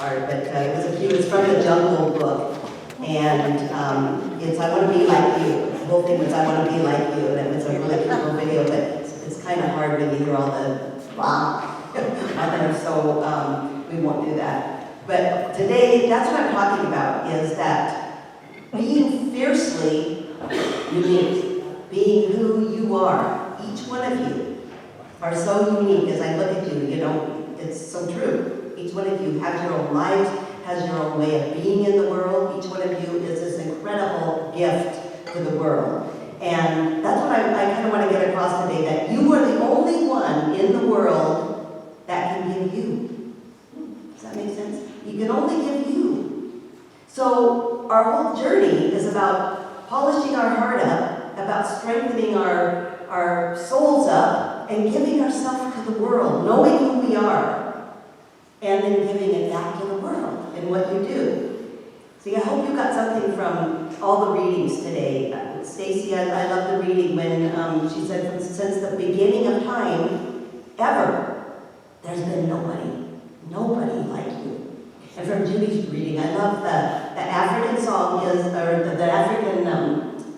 part, but it was from the Jungle Book, and it's I want to be like you. The whole thing was I want to be like you, and it was a really cool video, but it's kind of hard when you hear all the blah on there, so we won't do that. But today, that's what I'm talking about, is that being fiercely unique, being who you are, each one of you are so unique. As I look at you, you know, it's so true. Each one of you has your own lives, has your own way of being in the world. Each one of you is this incredible gift to the world. And that's what I kind of want to get across today, that you are the only one in the world that can give you. Does that make sense? You can only give you. So our whole journey is about polishing our heart up, about strengthening our souls up, and giving ourselves to the world, knowing who we are, and then giving it back to the world in what you do. See, I hope you got something from all the readings today. Stacy, I love the reading when she said, since the beginning of time, ever, there's been nobody like you. And from Judy's reading, I love the African song is, or the African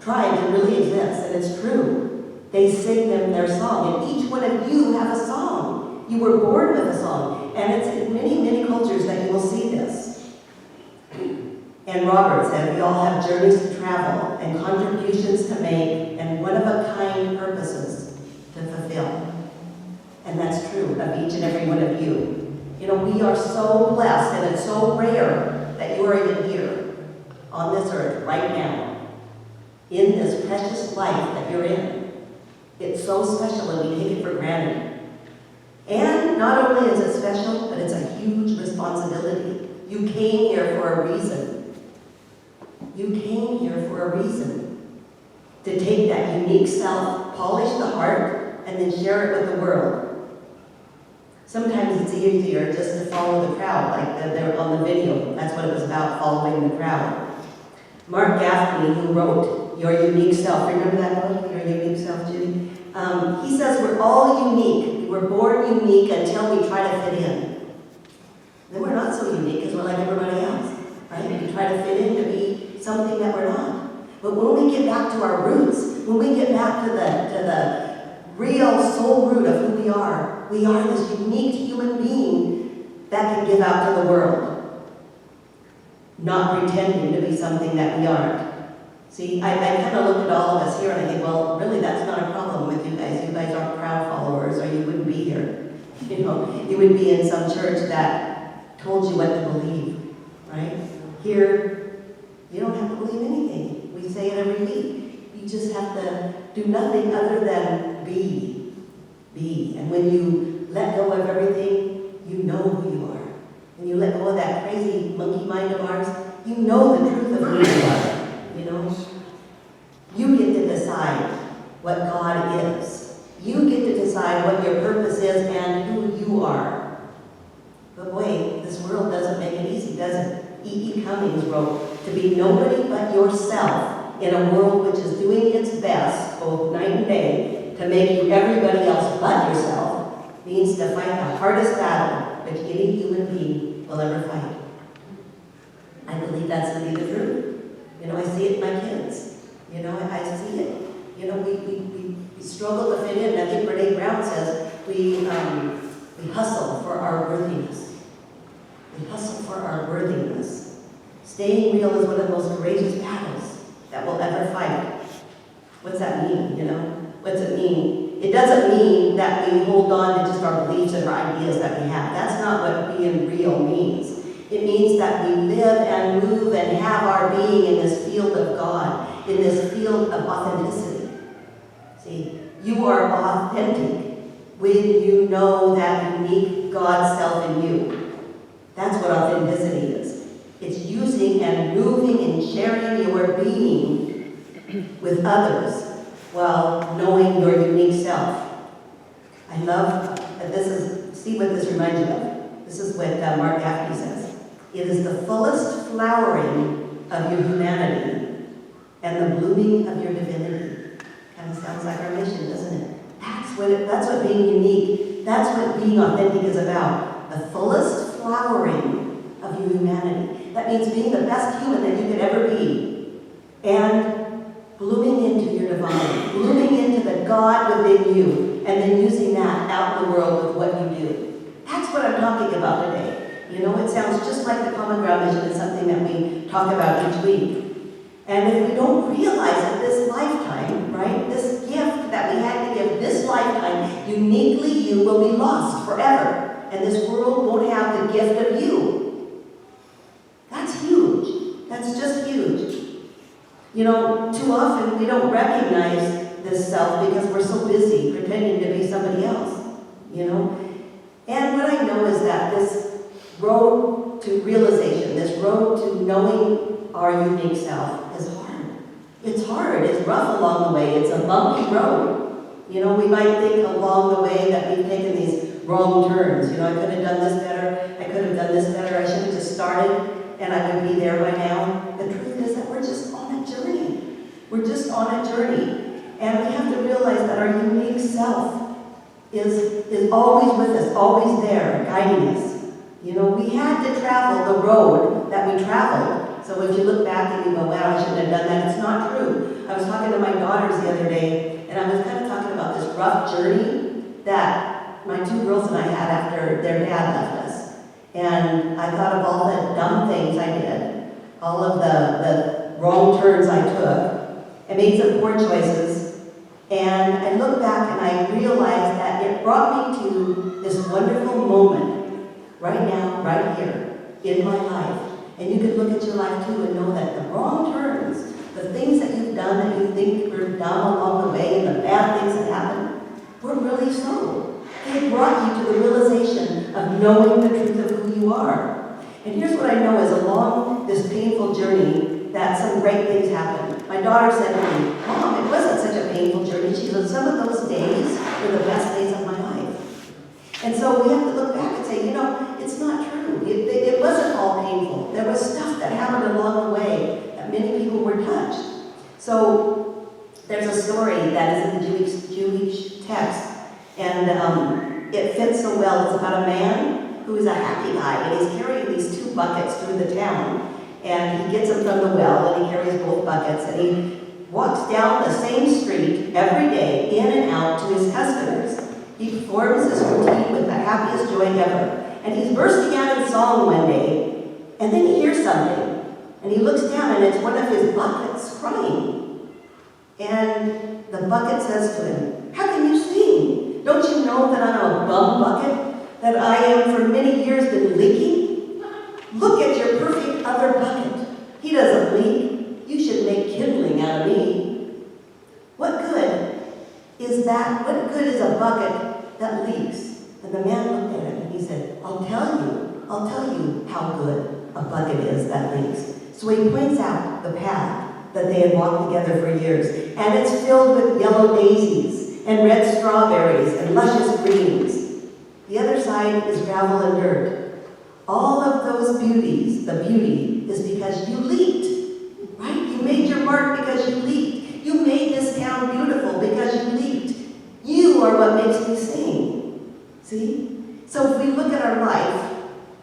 tribe that really exists, and it's true. They sing them their song, and each one of you have a song. You were born with a song, and it's in many, many cultures that you will see this. And Robert said, we all have journeys to travel and contributions to make and one-of-a-kind purposes to fulfill. And that's true of each and every one of you. You know, we are so blessed, and it's so rare that you are even here on this earth right now, in this precious life that you're in. It's so special, and we take it for granted. And not only is it special, but it's a huge responsibility. You came here for a reason. You came here for a reason. To take that unique self, polish the heart, and then share it with the world. Sometimes it's easier just to follow the crowd, like they're on the video. That's what it was about, following the crowd. Mark Gaffney, who wrote Your Unique Self, remember that book, Your Unique Self, Judy? He says we're all unique. We're born unique until we try to fit in. Then we're not so unique because we're like everybody else, right? We try to fit in to be something that we're not. But when we get back to our roots, when we get back to the real soul root of who we are this unique human being that can give out to the world, not pretending to be something that we aren't. See, I kind of look at all of us here and I think, well, really that's not a problem with you guys. You guys aren't crowd followers, or you wouldn't be here. You know, you would be in some church that told you what to believe, right? Here, you don't have to believe anything. We say it every week. You just have to do nothing other than be. Be. And when you let go of everything, you know who you are. When you let go of that crazy monkey mind of ours, you know the truth of who you are. You know, you get to decide what God is. You get to decide what your purpose is and who you are. But boy, this world doesn't make it easy, does it? E.E. Cummings wrote, to be nobody but yourself in a world which is doing its best, both night and day, to make you everybody else but yourself, means to fight the hardest battle which any human being will ever fight. I believe that's to be the truth. You know, I see it in my kids. You know, I see it. You know, we struggle to fit in. I think Brene Brown says we hustle for our worthiness. We hustle for our worthiness. Staying real is one of the most courageous battles that we'll ever fight. What's that mean, you know? What's it mean? It doesn't mean that we hold on to just our beliefs and our ideas that we have. That's not what being real means. It means that we live and move and have our being in this field of God, in this field of authenticity. See, you are authentic when you know that unique God self in you. That's what authenticity is. It's using and moving and sharing your being with others while knowing your unique self. I love, see what this reminds you of. This is what Mark Gaffney says. It is the fullest flowering of your humanity and the blooming of your divinity. Kind of sounds like our mission, doesn't it? That's what being unique, that's what being authentic is about. The fullest flowering of of your humanity. That means being the best human that you could ever be. And blooming into your divine, blooming into the God within you, and then using that out in the world with what you do. That's what I'm talking about today. You know, it sounds just like the Common Ground Mission is something that we talk about each week. And if we don't realize that this lifetime, right, this gift that we had to give this lifetime, uniquely you will be lost forever. And this world won't have the gift of you. That's huge. That's just huge. You know, too often we don't recognize this self because we're so busy pretending to be somebody else, you know. And what I know is that this road to realization, this road to knowing our unique self is hard. It's hard. It's rough along the way. It's a bumpy road. You know, we might think along the way that we've taken these wrong turns. You know, I could have done this better. I could have done this better. I should have just started and I would be there by now. The truth is that we're just on a journey. We're just on a journey. And we have to realize that our unique self is always with us, always there, guiding us. You know, we had to travel the road that we traveled. So if you look back and you go, wow, I shouldn't have done that, it's not true. I was talking to my daughters the other day, and I was kind of talking about this rough journey that my two girls and I had after their dad left us. And I thought of all the dumb things I did, all of the wrong turns I took. I made some poor choices. And I look back and I realized that it brought me to this wonderful moment, right now, right here, in my life. And you can look at your life too and know that the wrong turns, the things that you've done that you think were dumb along the way, and the bad things that happened, were really so. They brought you to the realization of knowing the truth of who you are. And here's what I know is along this painful journey that some great things happened. My daughter said to me, Mom, it wasn't such a painful journey. She said, some of those days were the best days of my life. And so we have to look back and say, you know, it's not true. It wasn't all painful. There was stuff that happened along the way that many people were touched. So there's a story that is in the Jewish text, and it fits so well. It's about a man who is a happy guy, and he's carrying these 2 buckets through the town. And he gets them from the well, and he carries both buckets, and he walks down the same street every day, in and out, to his customers. He performs his routine with the happiest joy ever. And he's bursting out in song one day, and then he hears something. And he looks down, and it's one of his buckets crying. And the bucket says to him, how can you sing? Don't you know that I'm a bum bucket? That I am for many years been leaking? Look at your perfect other bucket. He doesn't leak. You should make kindling out of me. What good is that? What good is a bucket that leaks? And the man looked at him and he said, I'll tell you how good a bucket is that leaks. So he points out the path that they had walked together for years. And it's filled with yellow daisies and red strawberries and luscious greens. The other side is gravel and dirt. All of those beauties, the beauty is because you leaked, right? You made your mark because you leaked. You made this town beautiful because you leaked. You are what makes me sing. See? So if we look at our life,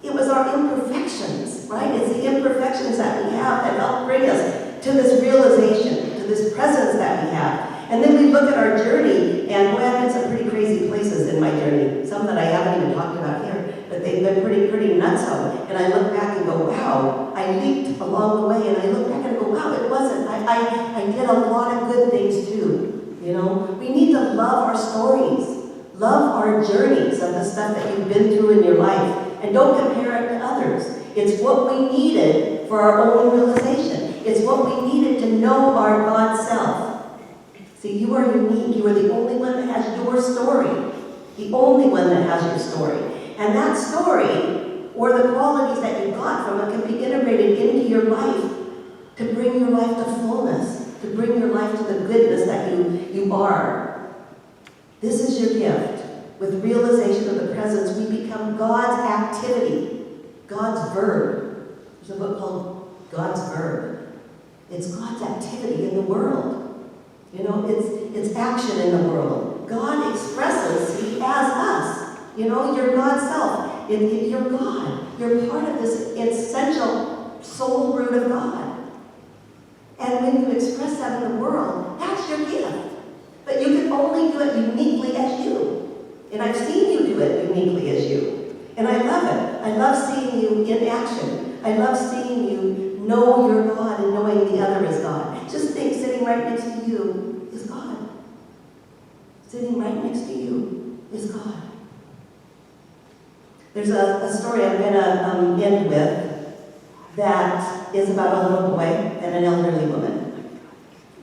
it was our imperfections, right? It's the imperfections that we have that help bring us to this realization, to this presence that we have. And then we look at our journey, and boy, I've been some pretty crazy places in my journey. Some that I haven't even talked about here, but they've been pretty nutso. And I look back and go, wow, I leaked along the way. And I look back and go, wow, it wasn't. I did a lot of good things too. You know, we need to love our stories, love our journeys of the stuff that you've been through in your life, and don't compare it to others. It's what we needed for our own realization. It's what we needed to know our God self. See, you are unique. You are the only one that has your story. The only one that has your story. And that story, or the qualities that you got from it, can be integrated into your life to bring your life to fullness, to bring your life to the goodness that you are. This is your gift. With realization of the presence, we become God's activity, God's verb. There's a book called God's Verb. It's God's activity in the world. You know, it's action in the world. God expresses, He as us. You know, you're God's self. You're God. You're part of this essential soul root of God. And when you express that in the world, that's your gift. But you can only do it uniquely as you. And I've seen you do it uniquely as you. And I love it. I love seeing you in action. I love seeing you know you're God and knowing the other is God. Just think, sitting right next to you is God. Sitting right next to you is God. There's a story I'm going to end with that is about a little boy and an elderly woman.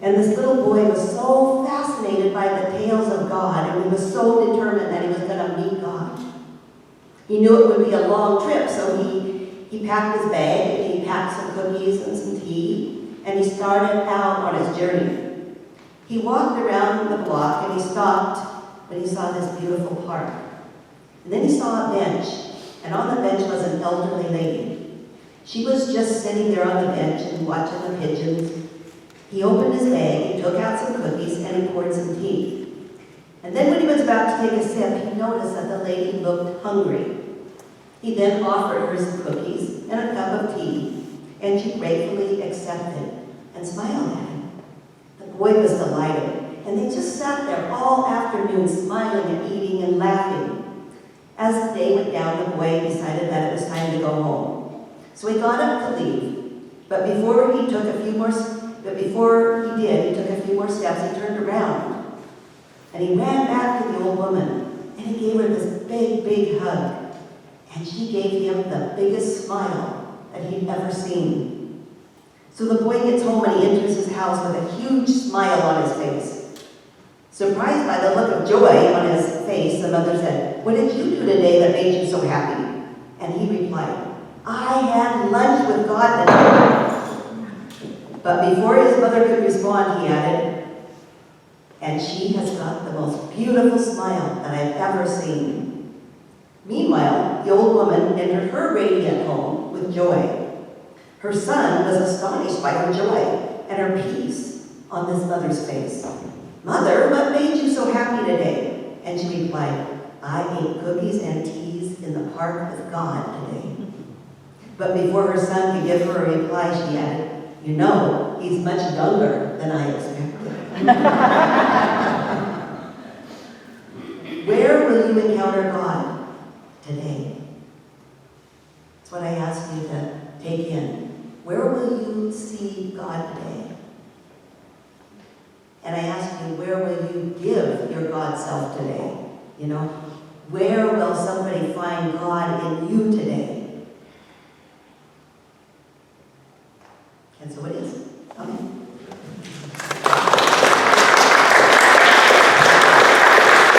And this little boy was so fascinated by the tales of God, and he was so determined that he was going to meet God. He knew it would be a long trip, so he packed his bag, and he packed some cookies and some tea, and he started out on his journey. He walked around the block, and he stopped when he saw this beautiful park. And then he saw a bench, and on the bench was an elderly lady. She was just sitting there on the bench and watching the pigeons. He opened his bag, he took out some cookies, and he poured some tea. And then when he was about to take a sip, he noticed that the lady looked hungry. He then offered her some cookies and a cup of tea, and she gratefully accepted and smiled at him. The boy was delighted, and they just sat there all afternoon smiling and eating and laughing. As the day went down, the boy decided that it was time to go home. So he got up to leave, but before he took a few more steps, he turned around. And he ran back to the old woman, and he gave her this big, big hug. And she gave him the biggest smile that he'd ever seen. So the boy gets home and he enters his house with a huge smile on his face. Surprised by the look of joy on his face, the mother said, "What did you do today that made you so happy?" And he replied, "I had lunch with God today." But before his mother could respond, he added, "And she has got the most beautiful smile that I've ever seen." Meanwhile, the old woman entered her radiant home with joy. Her son was astonished by her joy and her peace on this mother's face. "Mother, what made you so happy today?" And she replied, "I ate cookies and teas in the park with God today." But before her son could give her a reply, she added, "You know, he's much younger than I expected." Where will you encounter God today? That's what I ask you to take in. Where will you see God today? And I ask you, where will you give your God self today? You know, where will somebody find God in you today? And so it is. Amen.